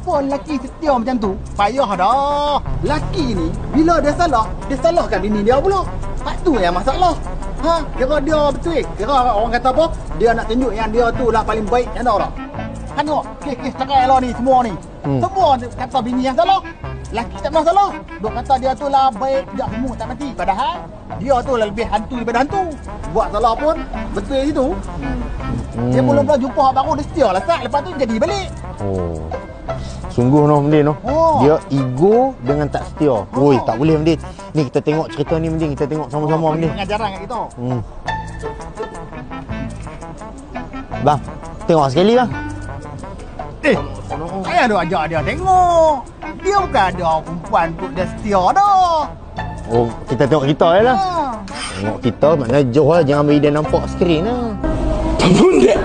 Apa lelaki setia macam tu? Payah dah. Lelaki ni, bila dia salahkan bini dia pula. Hak tu yang masalah. Ha, kira dia betul. Kira orang kata apa? Dia nak tunjuk yang dia tu lah paling baik. Yang tahu tak? Kan tengok, kes cerai lah ni, semua ni. Semua kata bini yang salah. Lelaki tak masalah. Duk kata dia tu lah baik, dia semua tak mati. Padahal, dia tu lah lebih hantu daripada hantu. Buat salah pun, betul situ. Dia belum pernah jumpa hak baru, dia setia lah sat. Lepas tu jadi balik. Oh. Sungguh noh Mendin noh. Oh. Dia ego dengan tak setia. Oi, tak boleh Mendin. Ni kita tengok cerita ni Mendin, kita tengok sama-sama Mendin. Pengajaran kat kita. Bang, tengok sekali bang. Saya ada ajak dia tengok. Dia bukan ada perempuan untuk dia setia dah. Oh, kita tengok kita je lah. Ha. Tengok kita, maknanya jauh lah. Jangan bagi dia nampak skrin lah. Bunda